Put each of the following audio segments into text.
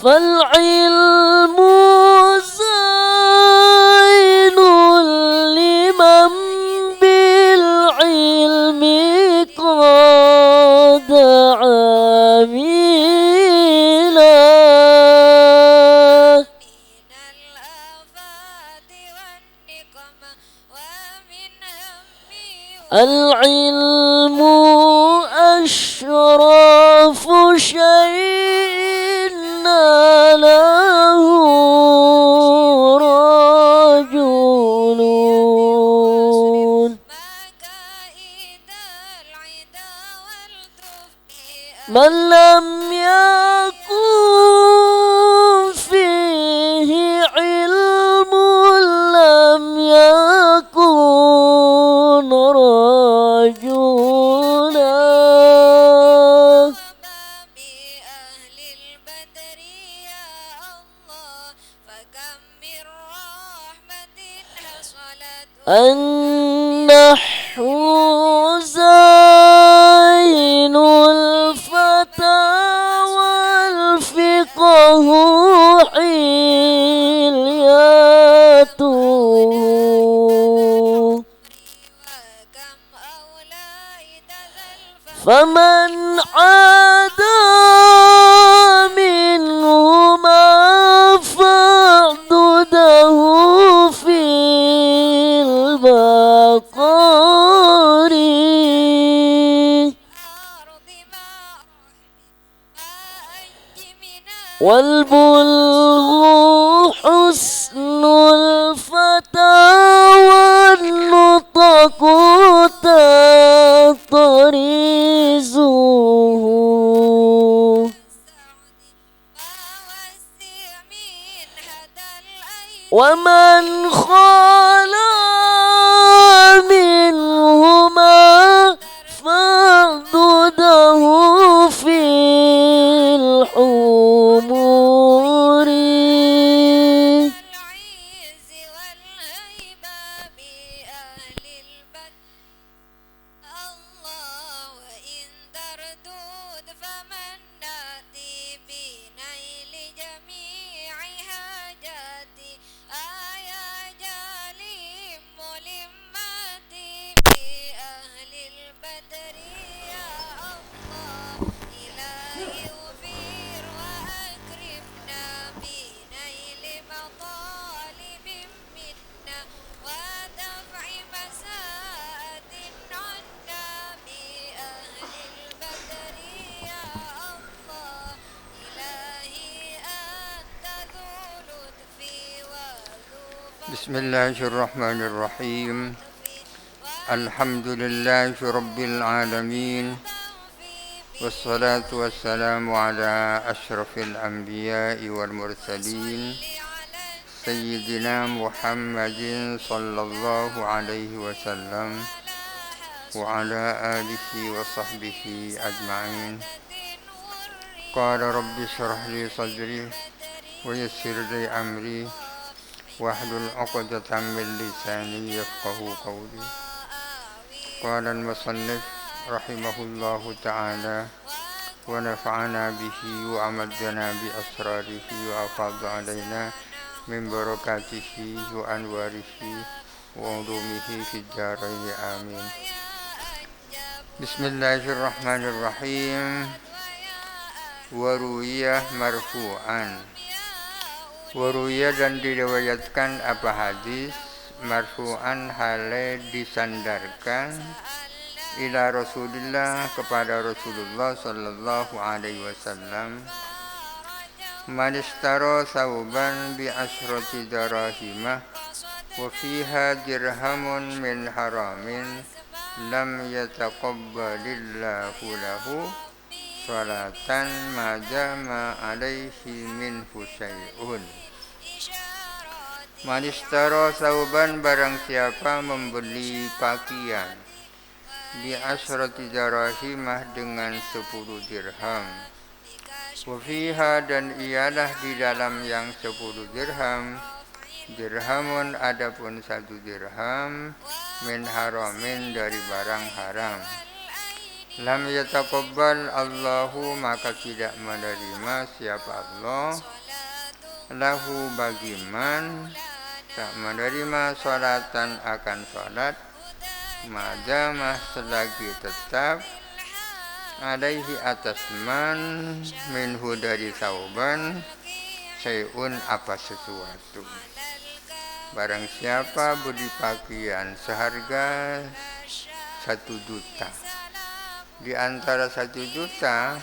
فالعلم زين لمن بالعلم قد عملا العلم أشرف شيء ناله رجل من لم يكن فيه علم لم يكن رجلا النحو زين الفتى والفقه حليته فمن عدا منهما فاعدده في البقر والبلغ حسن الفتى والنطق تطريزه ومن خلا منهما فاعدده في الحمور Bismillahirrahmanirrahim. Alhamdulillahi Rabbil Alamin. Wassalatu wassalamu ala ashrafil anbiya'i wal mursalin Sayyidina Muhammadin sallallahu alaihi wasallam wa ala alihi wa sahbihi ajma'in. Qala rabbi shrah li sadri wa yassir li amri wahlul 'uqdatam min lisani yafqahu qawli. Qala al-musannif rahimahullahu ta'ala wa nafa'ana bihi wa amadana bi asrarihi wa afadha alaina min barakatihi wa anwarihi wa ulumihi fid dharain amin. Bismillahirrahmanirrahim. Waruiyah marfu'an. Waruiyah dan diriwayatkan apa hadis marfu'an hale disandarkan ila Rasulillah kepada Rasulullah sallallahu alaihi wasallam. Man ishtara sauban bi asyrati darahimah wa fiha dirhamun min haramin lam yataqabbalillahu lahu salatan majama alaihi minhu syai'un. Manistaro sauban barang siapa membeli pakaian bi asyrati darahimah dengan 10 dirham. Wafiha dan ialah di dalam yang 10 dirham dirhamun adapun 1 dirham min haramin dari barang haram. Lam yataqabbal Allahu, maka tidak menerima siapa Allah, lahu bagi man, tak menerima sholatan akan sholat, madamah selagi tetap, alaihi atas man, minhu dari sauban, syai'un apa sesuatu. Barang siapa beli pakaian seharga 1 juta, di antara 1 juta,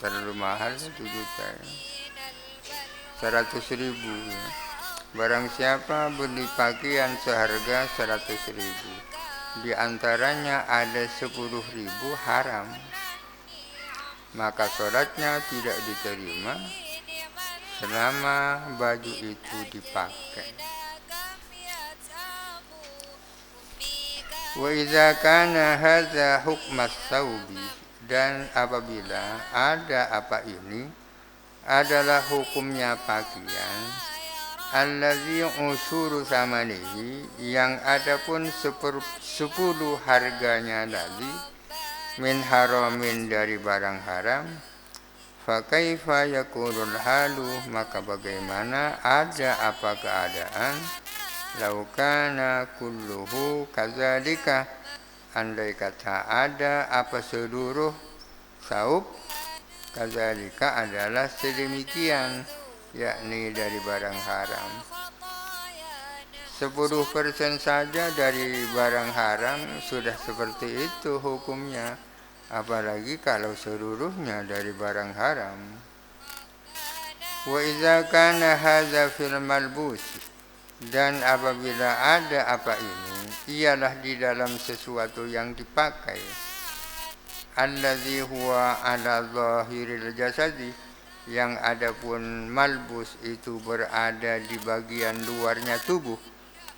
terlalu mahal 1 juta, 100.000 ya. Barang siapa beli pakaian seharga 100.000, di antaranya ada 10.000 haram, maka sholatnya tidak diterima selama baju itu dipakai. Wa idza kana hadza hukmas saubi, dan apabila ada apa ini adalah hukumnya pakaian, allazi usuru samanihi, yang adapun 10 harganya tadi, min haramin dari barang haram, fa kaifa yakunul halu, maka bagaimana ada apa keadaan, laukana kulluhu kadzalika, andai kata ada apa seluruh saub, kadzalika adalah sedemikian, yakni dari barang haram. 10% saja dari barang haram sudah seperti itu hukumnya, apalagi kalau seluruhnya dari barang haram. Wa idza kana hadza fil malbus, dan apabila ada apa ini ialah di dalam sesuatu yang dipakai, allazi huwa ala zahiril jasadi, yang adapun malbus itu berada di bagian luarnya tubuh,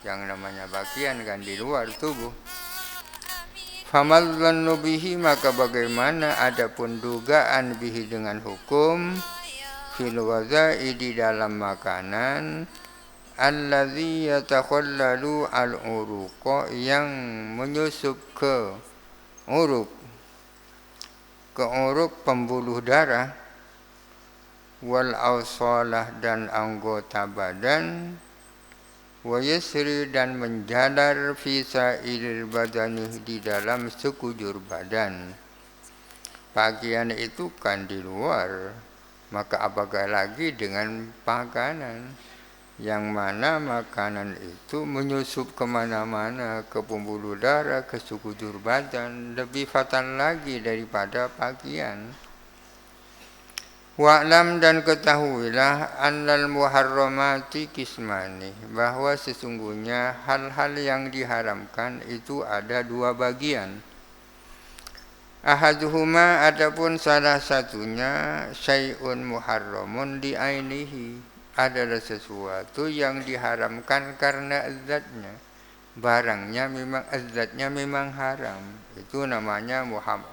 yang namanya pakaian kan di luar tubuh. Famadzannu bihi, maka bagaimana adapun dugaan bihi dengan hukum, fil ghazai, di dalam makanan, allazi yatakhallalu al-uruqa, yang menyusup ke uruk pembuluh darah, wal awsalah, dan anggota badan, wa yasri, dan menjalar, fi sa'iril badani, di dalam sekujur badan. Pakaian itu kan di luar, maka apakah lagi dengan makanan, yang mana makanan itu menyusup kemana-mana, ke pembuluh darah, ke sekujur badan, lebih fatal lagi daripada pakaian. Wa'lam, dan ketahuilah, annal muharramati kismani, bahwa sesungguhnya hal-hal yang diharamkan itu ada 2 bagian. Ahaduhuma, adapun salah satunya, syai'un muharramun li ainihi, adalah sesuatu yang diharamkan karena azatnya. Barangnya memang azatnya memang haram, itu namanya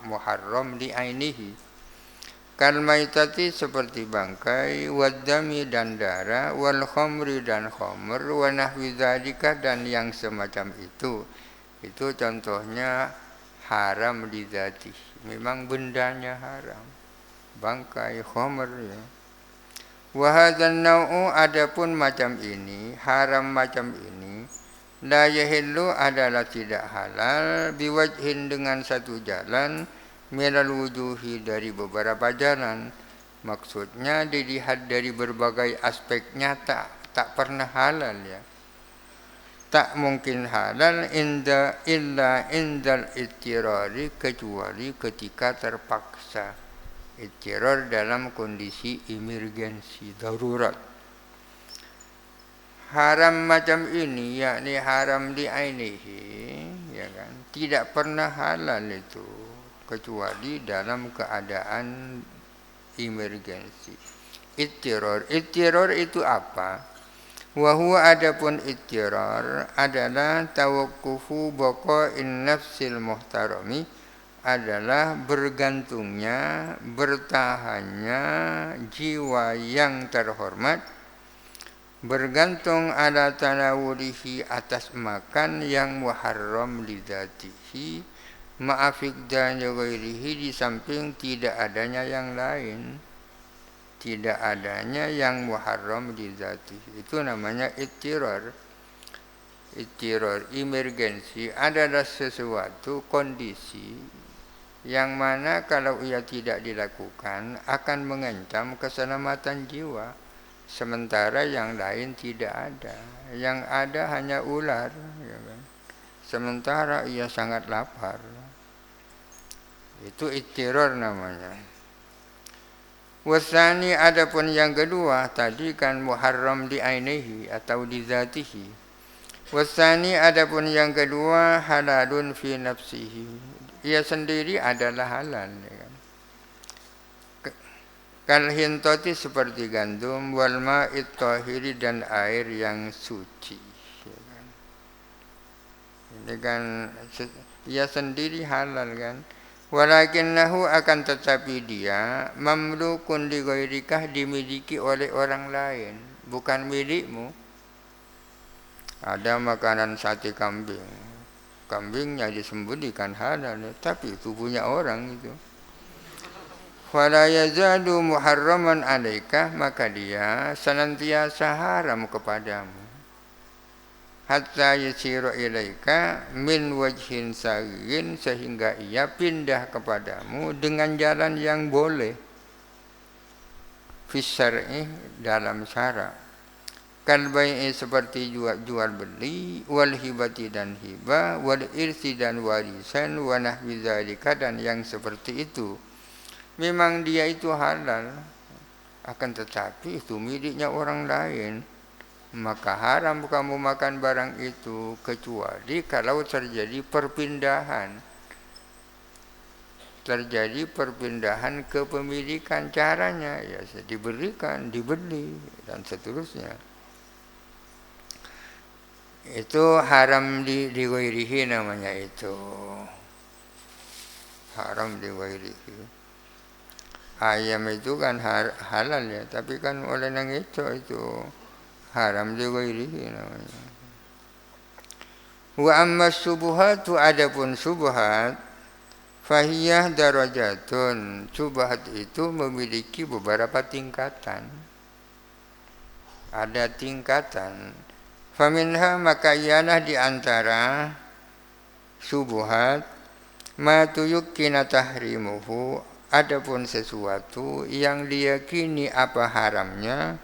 muharram li ainihi. Kal maitati, seperti bangkai, waddami, dan darah, wal khamri, dan khamr, wa nahwi dzalika, dan yang semacam itu contohnya haram li dzati, memang bendanya haram, bangkai, khamr ya. Wa hadzal nau'u, adapun macam ini, haram macam ini, la yahillu, adalah tidak halal, biwajhin, dengan satu jalan, minal wujuhi, dari beberapa jalan. Maksudnya dilihat dari berbagai aspeknya tak pernah halal ya. Tak mungkin halal illa indal ittirari, kecuali ketika terpaksa. Ittirar dalam kondisi emergensi, darurat. Haram macam ini, yakni haram di ainihi, ya kan, tidak pernah halal itu kecuali dalam keadaan emergensi. Ittirar itu apa? Wa huwa, adapun ittirar adalah tawaqqufu baqa'in nafsil muhtarami, adalah bergantungnya, bertahannya jiwa yang terhormat, bergantung ala tanawulihi, atas makan yang muharram lidzatihi, ma'afiqdani ghairihi, di samping tidak adanya yang lain, tidak adanya yang muharram di zatihi. Itu namanya ittirar. Ittirar, emergensi adalah sesuatu kondisi yang mana kalau ia tidak dilakukan akan mengancam keselamatan jiwa, sementara yang lain tidak ada. Yang ada hanya ular, ya kan? Sementara ia sangat lapar. Itu ittirar namanya. Wasani, adapun yang kedua tadi kan muharram di ainihi atau di zatihi. Wasani, adapun yang kedua halalun fi nafsihi, ia sendiri adalah halal, ya kan? Kal hintoti, seperti gandum, wal ma'it tahiri, dan air yang suci, ya kan? Ini kan ia sendiri halal kan. Walakinnahu, akan tetapi dia mamlukun li ghairikah, dimiliki oleh orang lain, bukan milikmu. Ada makanan sate kambing, kambingnya disembunyikan halal, tapi itu punya orang itu. Fala yazalu muharraman alaika, maka dia senantiasa haram kepadamu. Hatta yasiru ilaika min wajhin sagin, sehingga ia pindah kepadamu dengan jalan yang boleh. Fis syar'i, dalam syara. Kal bai'i, seperti jual beli, wal hibati, dan hibah, wal irsi, dan warisan, wa nahwi dzalika, dan yang seperti itu. Memang dia itu halal, akan tetapi itu miliknya orang lain. Maka haram kamu makan barang itu, kecuali kalau terjadi perpindahan. Terjadi perpindahan kepemilikan, caranya ya diberikan, dibeli, dan seterusnya. Itu haram di ghairihi namanya itu. Haram di ghairihi. Ayam itu kan halal ya, tapi kan oleh yang itu haram di ghairihi namanya. Wa amma syubhatu, adapun syubhat, fahiyah darajatun, syubhat itu memiliki beberapa tingkatan. Ada tingkatan. Faminha, maka ialah di antara syubhat, ma tuyukkina tahrimuhu, adapun sesuatu yang diyakini apa haramnya,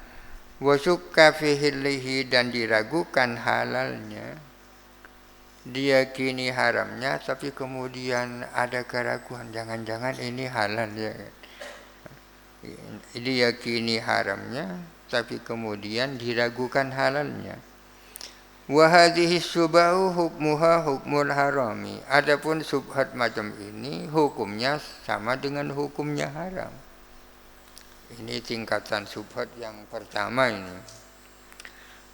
wa syukka fi hillihi, dan diragukan halalnya. Diyakini haramnya, tapi kemudian ada keraguan, jangan-jangan ini halal, ya. Diyakini haramnya, tapi kemudian diragukan halalnya. Wa hadhihi syubhatu hukmuha hukmul harami, adapun syubhat macam ini hukumnya sama dengan hukumnya haram. Ini tingkatan syubhat yang pertama ini.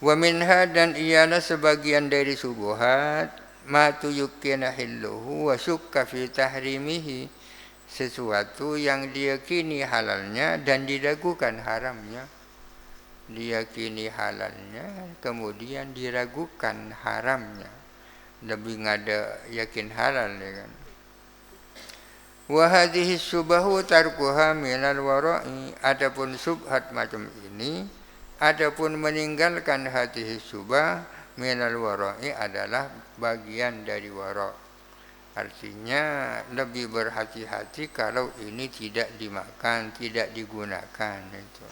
Wa minha, dan ialah sebagian dari syubhat, ma tuyukkina hilluhu wa syukka fi tahrimihi, sesuatu yang diyakini halalnya dan diragukan haramnya. Diyakini halalnya, kemudian diragukan haramnya. Lebih ngada yakin halal, ya kan. Wa hadhihi syubhu tarkuha minal wara'i, adapun syubhat macam ini, adapun meninggalkan hadhihi syubah minal wara'i, adalah bagian dari wara'. Artinya lebih berhati-hati kalau ini tidak dimakan, tidak digunakan itu.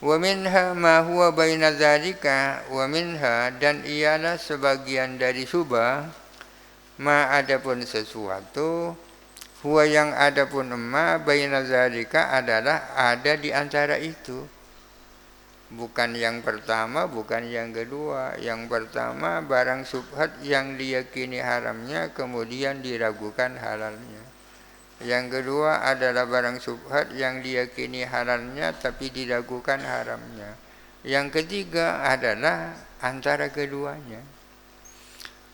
Wa minha ma huwa baina dzalika, wa minha, dan ialah sebagian dari syubah, ma adapun sesuatu, huwa yang adapun ma baina dzalika, adalah ada di antara itu. Bukan yang pertama, bukan yang kedua. Yang pertama barang syubhat yang diyakini haramnya kemudian diragukan halalnya. Yang kedua adalah barang syubhat yang diyakini halalnya tapi diragukan haramnya. Yang ketiga adalah antara keduanya.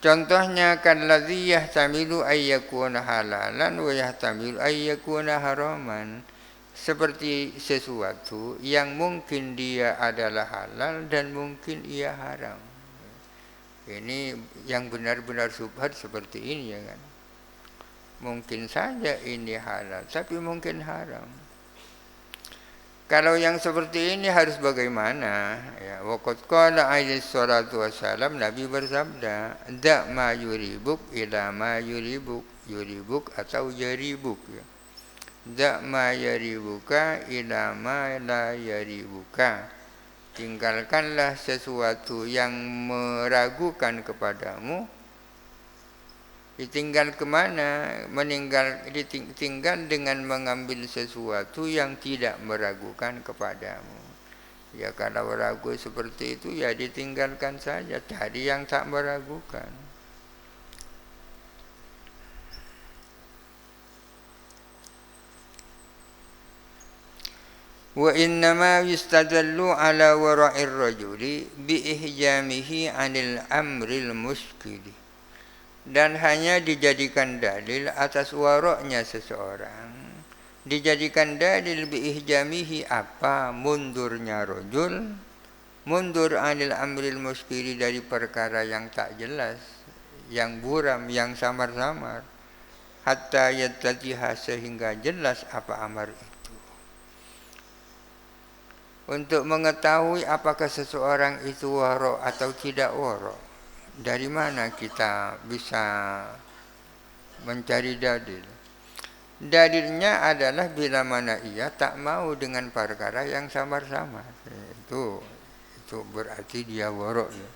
Contohnya kalladzi yahtamilu ay yakuna halalan wa yahtamilu ay yakuna haraman. Seperti sesuatu yang mungkin dia adalah halal dan mungkin ia haram. Ini yang benar-benar syubhat seperti ini ya kan. Mungkin saja ini halal, tapi mungkin haram. Kalau yang seperti ini harus bagaimana? Ya, waqad qala alaihi salatu wassalam, Nabi bersabda, "Da ma yuribuk ila ma yuribuk." Yuribuk atau yaribuk ya. Da ma yaribuka ila ma la yaribuka. Tinggalkanlah sesuatu yang meragukan kepadamu. Ditinggal kemana? Ditinggal dengan mengambil sesuatu yang tidak meragukan kepadamu. Ya kalau ragu seperti itu ya ditinggalkan saja, cari yang tak meragukan. Wa innama yustadallu ala wara'ir rajuli bi ihjamihi 'anil amril muskili. Dan hanya dijadikan dalil atas waroknya seseorang. Dijadikan dalil bi ihjamihi apa? Mundurnya rajul, mundur 'anil amril muskili dari perkara yang tak jelas, yang buram, yang samar-samar. Hatta yattadiha sehingga jelas apa amar itu. Untuk mengetahui apakah seseorang itu waro atau tidak waro, dari mana kita bisa mencari dalil? Dalilnya adalah bila mana ia tak mau dengan perkara yang samar-samar. Itu berarti dia waro ya.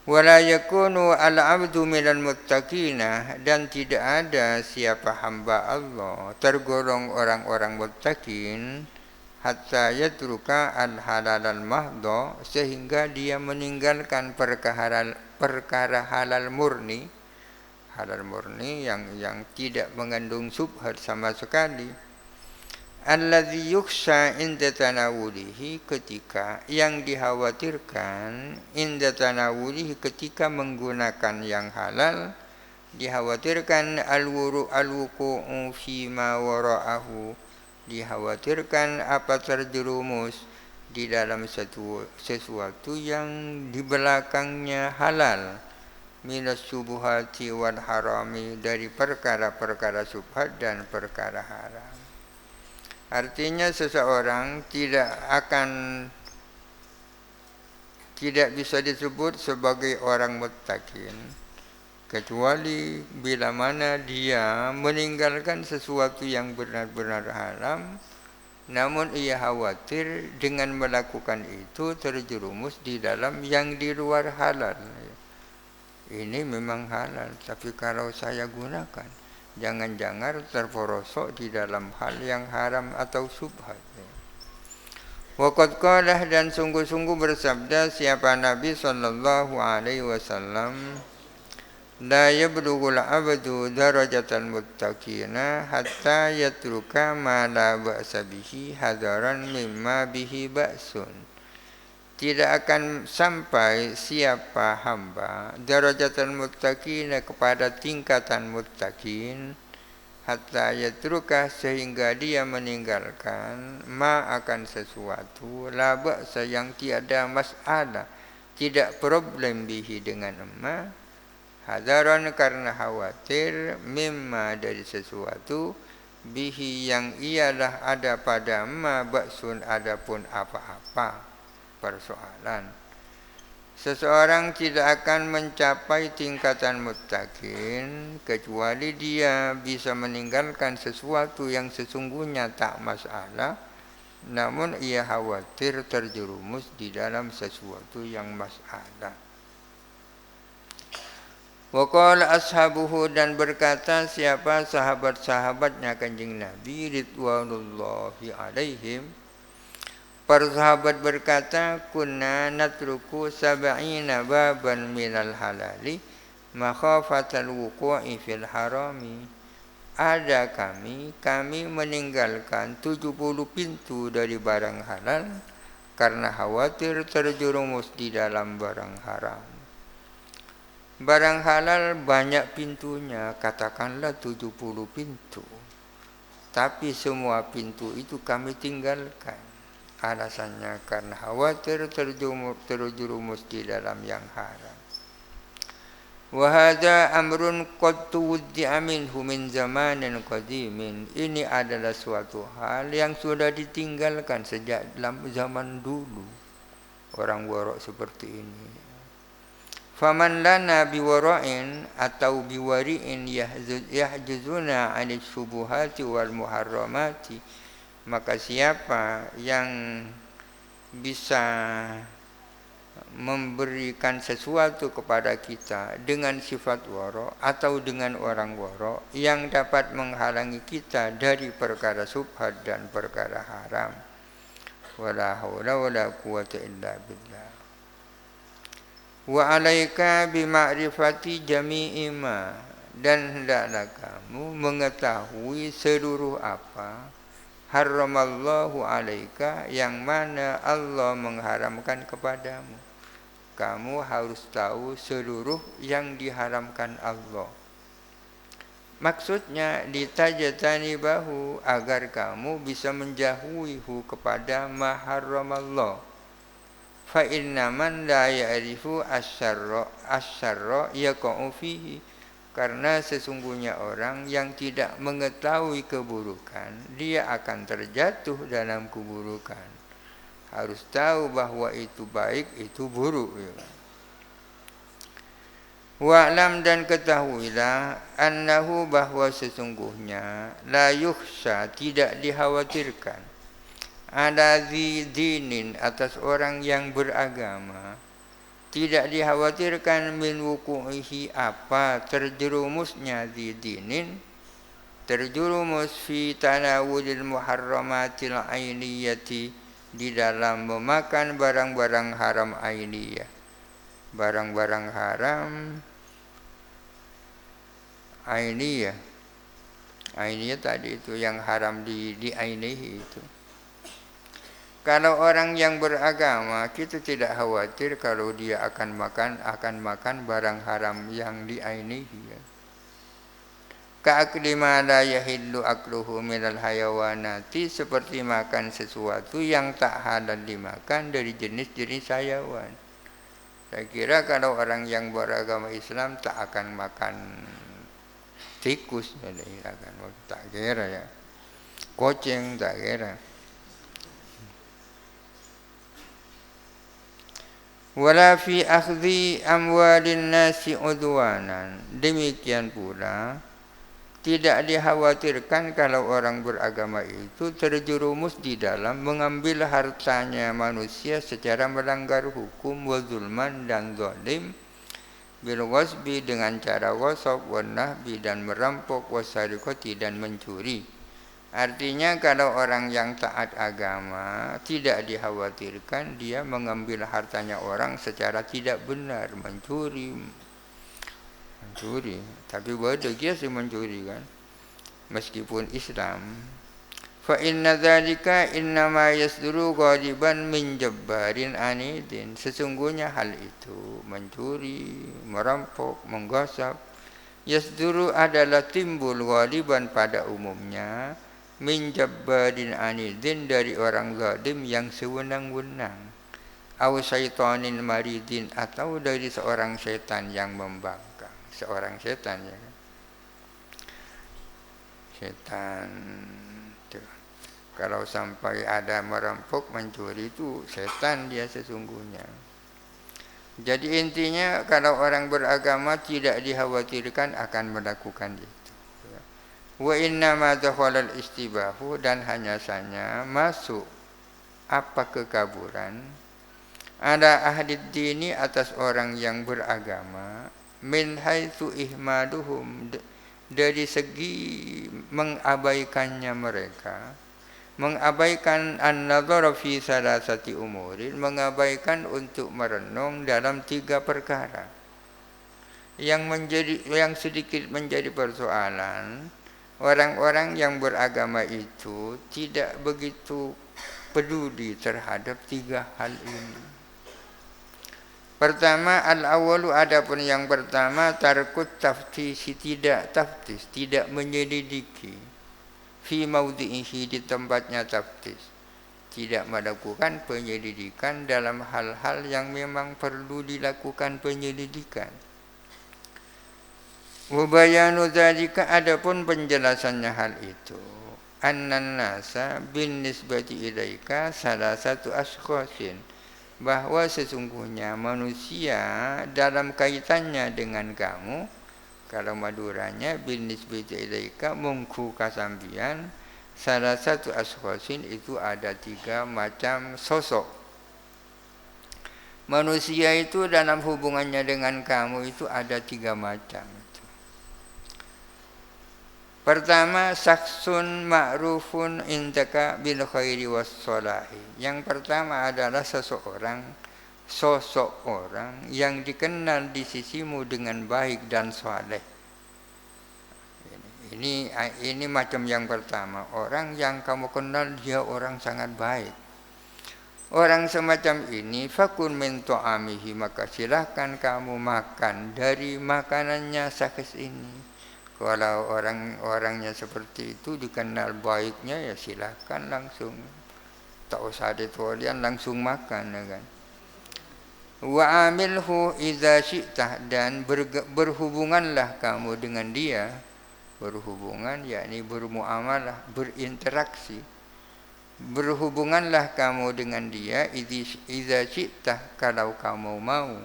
Wala yakunu al-'abdu minal muttaqina, dan tidak ada siapa hamba Allah tergolong orang-orang muttaqin hatta yatruka al-halal al-mahdha, sehingga dia meninggalkan perkara halal murni, yang tidak mengandung syubhat sama sekali. Alladzi yukhsha inda tanawulihi, ketika yang dikhawatirkan, inda tanawulihi ketika menggunakan yang halal, dikhawatirkan al-wuqu'u fi ma wara'ahu, dikhawatirkan apa terjerumus di dalam sesuatu yang di belakangnya halal, minas syubuhati wal harami, dari perkara-perkara syubhat dan perkara haram. Artinya seseorang tidak bisa disebut sebagai orang muttaqin kecuali bila mana dia meninggalkan sesuatu yang benar-benar haram, namun ia khawatir dengan melakukan itu terjerumus di dalam yang di luar halal. Ini memang halal, tapi kalau saya gunakan, jangan-jangan terperosok di dalam hal yang haram atau syubhat. Waqad qalah, dan sungguh-sungguh bersabda siapa Nabi sallallahu alaihi wasallam, la yablughul 'abdu darajatal muttaqina hatta yatruka ma la ba'sa bihi hadaran mimma bihi ba'sun. Tidak akan sampai siapa hamba darajatal muttaqina, kepada tingkatan muttaqin, hatta yatruka sehingga dia meninggalkan ma akan sesuatu la ba'sa yang tiada masalah, tidak problem bihi dengan ma, hadaran karena khawatir, mimma dari sesuatu, bihi yang ialah ada pada ma ba'sun adapun apa-apa persoalan. Seseorang tidak akan mencapai tingkatan muttaqin kecuali dia bisa meninggalkan sesuatu yang sesungguhnya tak masalah, namun ia khawatir terjerumus di dalam sesuatu yang masalah. Wa qala ashabuhu, dan berkata siapa sahabat-sahabatnya Kanjeng Nabi ridwanullahi alaihim, para sahabat berkata, kunna natruku sab'ina baban minal halali makhafatal wuqu'i fil harami. Ada kami meninggalkan 70 pintu dari barang halal karena khawatir terjerumus di dalam barang haram. Barang halal banyak pintunya, katakanlah 70 pintu. Tapi semua pintu itu kami tinggalkan. Alasannya karena khawatir terjerumus di dalam yang haram. Wa hadza amrun qad tuwdi'a minhu min zamanin qadimin. Ini adalah suatu hal yang sudah ditinggalkan sejak dalam zaman dulu. Orang warok seperti ini. Faman lana biwara'in atau biwari'in yahjuzuna 'anil syubuhati wal muharramati. Maka siapa yang bisa memberikan sesuatu kepada kita dengan sifat waro atau dengan orang waro yang dapat menghalangi kita dari perkara subhat dan perkara haram. Wala haula wala quwwata illa billah. Wa 'alaika bi ma'rifati jami'i ma, dan hendaklah kamu mengetahui seluruh apa haramallahu 'alaika yang mana Allah mengharamkan kepadamu. Kamu harus tahu seluruh yang diharamkan Allah. Maksudnya litajatani bahu, agar kamu bisa menjauhihu kepada ma haramallah. Fa inna man la ya'rifu asyarra yaqa'u fihi. Karena sesungguhnya orang yang tidak mengetahui keburukan, dia akan terjatuh dalam keburukan. Harus tahu bahwa itu baik, itu buruk. Wa'lam, dan ketahuilah, annahu, bahwa sesungguhnya la yukhsha, tidak dikhawatirkan, ala dinin, atas orang yang beragama, tidak dikhawatirkan min wuku'ihi, apa terjerumusnya dinin, terjerumus fi tanawulil muharramatil ainiyati, di dalam memakan barang-barang haram ainiyah. Barang-barang haram ainiyah. Ainiyah tadi itu yang haram di ainihi itu. Kalau orang yang beragama, kita tidak khawatir kalau dia akan makan barang haram yang di ainihi. Ka'akli ma la yahillu akluhu minal hayawanati, seperti makan sesuatu yang tak halal dimakan dari jenis-jenis hayawan. Saya kira kalau orang yang beragama Islam tak akan makan tikus, tak kira ya. Kucing tak kira. Wala fi akhdhi amwalin nasi udwanan. Demikian pula tidak dikhawatirkan kalau orang beragama itu terjerumus di dalam mengambil hartanya manusia secara melanggar hukum, wa zulman, dan zalim, bil ghasbi, dengan cara ghasab, wa nahbi, dan merampok, wa sariqati, dan mencuri. Artinya kalau orang yang taat agama tidak dikhawatirkan dia mengambil hartanya orang secara tidak benar, mencuri, tapi bodoh dia sih mencuri kan, meskipun Islam. Fa inna dzalika innama yasduru ghaliban min jabbarin anidin. Sesungguhnya hal itu, mencuri, merampok, menggasap, yasduru adalah timbul ghaliban pada umumnya, min jabbarin anidin, dari orang zalim yang sewenang-wenang, aw syaitanin maridin, atau dari seorang setan yang membangkang. Seorang setan ya, setan tuh. Kalau sampai ada merampok, mencuri, itu setan dia sesungguhnya. Jadi intinya kalau orang beragama tidak dikhawatirkan akan melakukan itu. Wa inna ma dakhalal istibahu, dan hanya saja masuk apa kekaburan, ada ahli dini, atas orang yang beragama, min haitsu ihmaduhum, dari segi mengabaikannya mereka, mengabaikan an-nazar fi salasati umurin, mengabaikan untuk merenung dalam 3 perkara. Yang sedikit menjadi persoalan, orang-orang yang beragama itu tidak begitu peduli terhadap 3 hal ini. Pertama, al-awwalu, adapun yang pertama, tarkut taftisi, tidak taftis, tidak menyelidiki, fi maudhi'ihi, di tempatnya taftis, tidak melakukan penyelidikan dalam hal-hal yang memang perlu dilakukan penyelidikan. Wa bayanu dzalika, adapun penjelasannya hal itu, annan nasa bin nisbati ilaika salah satu askhosin, bahwa sesungguhnya manusia dalam kaitannya dengan kamu, kalau Maduranya bin nisbati ilaika mungku kasambian, salah satu askhosin itu ada 3 macam sosok. Manusia itu dalam hubungannya dengan kamu itu ada 3 macam. Pertama, saksun ma'rufun indaka bil khairi was salahi. Yang pertama adalah sosok orang yang dikenal di sisimu dengan baik dan saleh. Ini macam yang pertama, orang yang kamu kenal dia orang sangat baik. Orang semacam ini fakun min ta'amihi, maka silahkan kamu makan dari makanannya sakhs ini. Kalau orang-orangnya seperti itu dikenal baiknya, ya silakan langsung, tak usah ditolian, langsung makan, ya kan. Wa amilhu idza syi'tah, dan berhubunganlah kamu dengan dia, berhubungan yakni bermuamalah, berinteraksi. Berhubunganlah kamu dengan dia idza syi'tah, kalau kamu mau.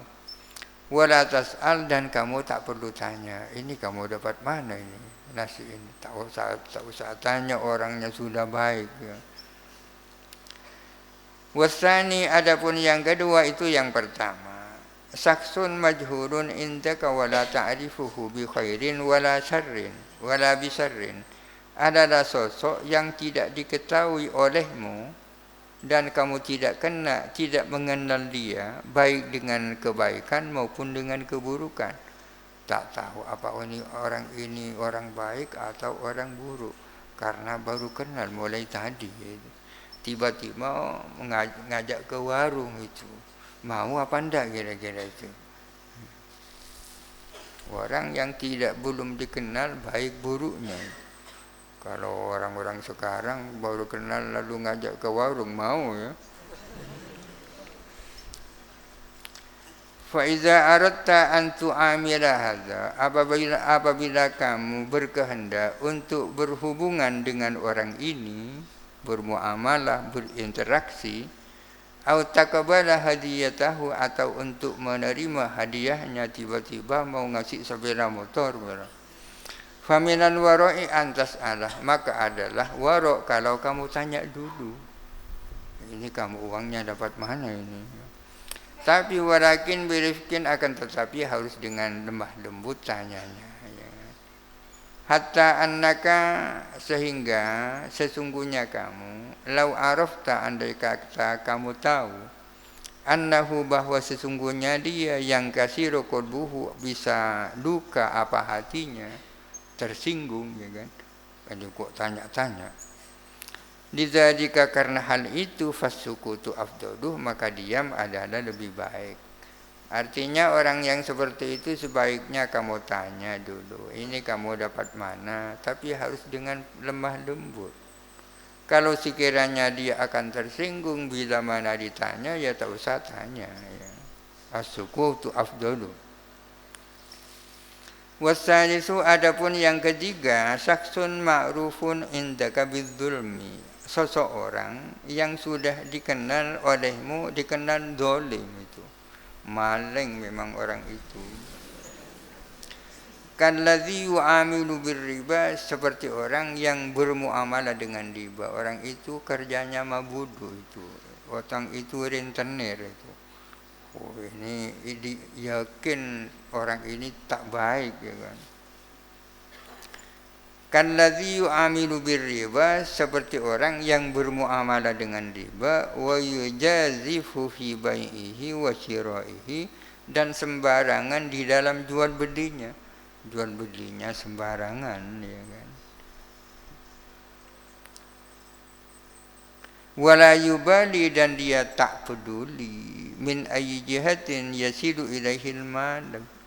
Wala tas'al, dan kamu tak perlu tanya, ini kamu dapat mana ini nasi ini, tak usah tanya, orangnya sudah baik, ya. Wasani, adapun yang kedua itu yang pertama, saksun majhulun indaka wala ta'rifuhu bi khairin wala syarrin wala bi syarrin, adalah sosok yang tidak diketahui olehmu dan kamu tidak mengenal dia, baik dengan kebaikan maupun dengan keburukan. Tak tahu apa ini orang baik atau orang buruk, karena baru kenal mulai tadi. Tiba-tiba ngajak ke warung itu, mau apa enggak kira-kira itu. Orang yang belum dikenal baik buruknya. Kalau orang-orang sekarang baru kenal lalu ngajak ke warung, mau, ya. Fa iza aradta an tu'amila hadza, apabila kamu berkehendak untuk berhubungan dengan orang ini, bermuamalah, berinteraksi, au taqabbala hadiyatahu, atau untuk menerima hadiahnya, tiba-tiba mau ngasih sepeda motor, faminan waro'i antas Allah, maka adalah warok kalau kamu tanya dulu, ini kamu uangnya dapat mana ini. Tapi walakin birifkin, akan tetapi harus dengan lemah lembut tanyanya, ya. Hatta annaka, sehingga sesungguhnya kamu, lau arafta, andai kata kamu tahu, annahu, bahwa sesungguhnya dia yang kasiru qalbuhu, bisa luka apa hatinya, tersinggung, ya kan. Kalau kok tanya-tanya. Lidzalika, karena hal itu, fasukutu afdaluh, maka diam adalah lebih baik. Artinya orang yang seperti itu sebaiknya kamu tanya dulu, ini kamu dapat mana, tapi harus dengan lemah lembut. Kalau sekiranya dia akan tersinggung bila mana ditanya, ya tak usah tanya, ya. As-sukutu afdaluh. Wasalisu, adapun yang ketiga, saksun ma'rufun indaka bidzulmi, sosok orang yang sudah dikenal olehmu, dikenal zalim, itu maling memang orang itu. Kalladzi yu'amilu birriba, seperti orang yang bermuamalah dengan riba. Orang itu kerjanya mabudu, itu orang itu rentenir itu. Oh, ini yakin orang ini tak baik, ya kan. Kalladzi yu'amilu birriba, seperti orang yang bermuamalah dengan riba, wa yujazifu fi bai'ihi wa syira'ihi, dan sembarangan di dalam jual belinya. Jual belinya sembarangan, ya kan. Wala yubali, dan dia tak peduli, min ayyi jihatin yasilu ilaihil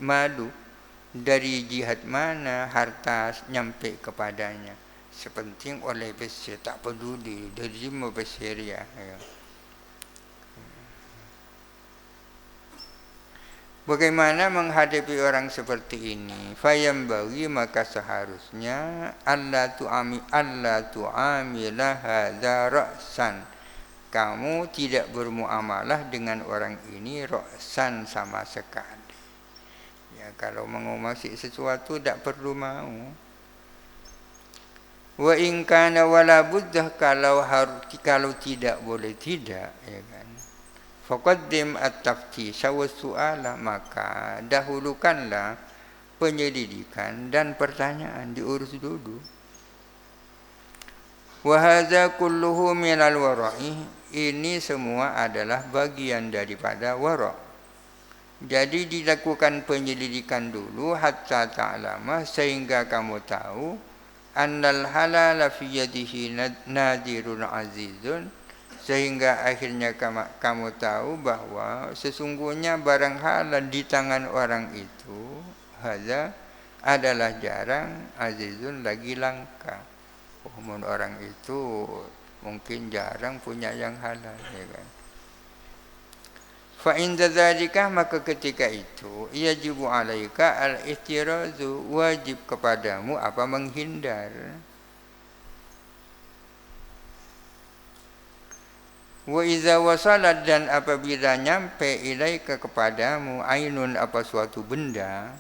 malu, dari jihad mana harta nyampe kepadanya. sepenting oleh besar, tak peduli dari semua besar ya. Bagaimana menghadapi orang seperti ini? Fayambaghi, maka seharusnya Allah tu'amila hadza ra'san. Kamu tidak bermuamalah dengan orang ini ra'san sama sekali. Ya, kalau mengumasi sesuatu tak perlu mau. Wa in kana wala buddah, kalau tidak boleh tidak, ya kan. Faqaddim at-taftish wa su'ala, maka dahulukanlah penyelidikan dan pertanyaan, diurus dulu. Wa hadza kulluhu minal wara'i, ini semua adalah bagian daripada wara'. Jadi dilakukan penyelidikan dulu hatta ta'lama, sehingga kamu tahu annal halala fi yadihi nadirun azizun, sehingga akhirnya kamu tahu bahwa sesungguhnya barang halal di tangan orang itu hadza adalah jarang, azizun lagi langka. Orang itu mungkin jarang punya yang halal, ya kan. Fa inda dzalika, maka ketika itu yajibu alaika al-ihtirazu, wajib kepadamu apa, menghindar. Wa iza wasalat, dan apabila nyampe ilaika kepadamu ainun, apa suatu benda,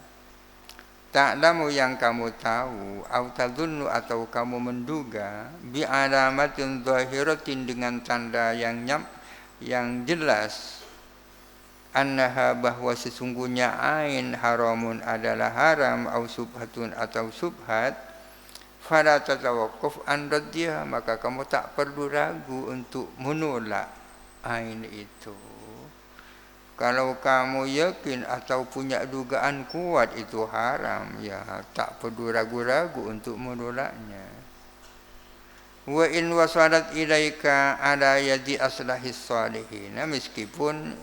ta'lamu yang kamu tahu, au tadhunnu atau kamu menduga, bi alamatin zahiratin dengan tanda yang jelas, annaha bahwa sesungguhnya ain haramun adalah haram, au subhatun atau subhat, fala tatawaqqaf an raddiha, maka kamu tak perlu ragu untuk menolak ain itu. Kalau kamu yakin atau punya dugaan kuat itu haram, ya tak perlu ragu-ragu untuk menolaknya. Wa in wasalat ilaika ala yadi aslahis salihin, meskipun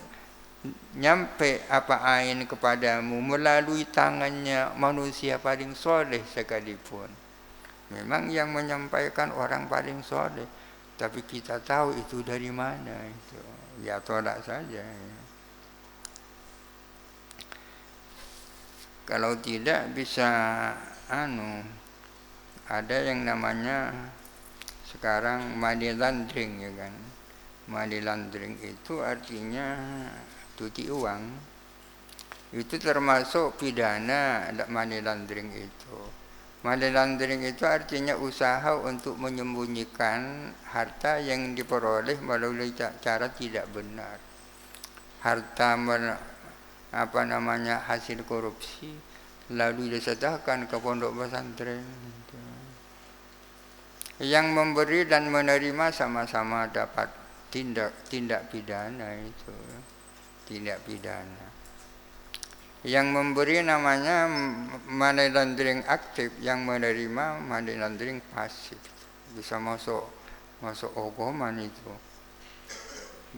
nyampe apa ain kepadamu melalui tangannya manusia paling soleh sekalipun. Memang yang menyampaikan orang paling soleh, tapi kita tahu itu dari mana itu. Ya tolak saja. Ya. Kalau tidak bisa ada yang namanya sekarang money laundering, ya kan. Money laundering itu artinya cuci uang. Itu termasuk pidana money laundering itu. Money laundering itu artinya usaha untuk menyembunyikan harta yang diperoleh melalui cara tidak benar. Harta hasil korupsi lalu disedekahkan ke pondok pesantren. Yang memberi dan menerima sama-sama dapat tindak pidana itu. Tindak pidana. Yang memberi namanya money laundering aktif, yang menerima money laundering pasif. Bisa masuk hukuman itu.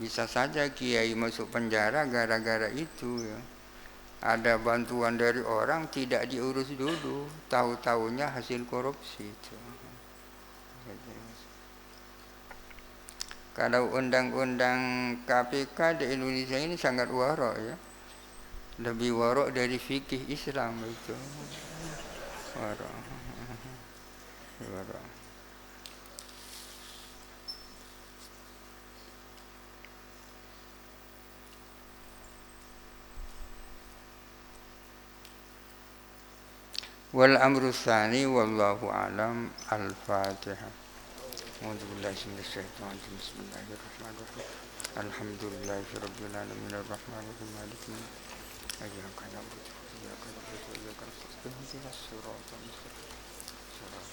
Bisa saja kiai masuk penjara gara-gara itu, ya. Ada bantuan dari orang tidak diurus dulu, tahu-tahunya hasil korupsi itu. Kalau undang-undang KPK di Indonesia ini sangat warok, ya. Lebih warok dari fikih Islam itu. Warok. Wal amru tsani wallahu alam. Al-Fatihah. A'udzubillahi minasyaitonir rajim. Bismillahirrahmanirrahim. Alhamdulillahirabbil alamin arrahmanirrahim maliki yaumiddin. إياك نعبد وإياك نستعين اهدنا الصراط المستقيم صراط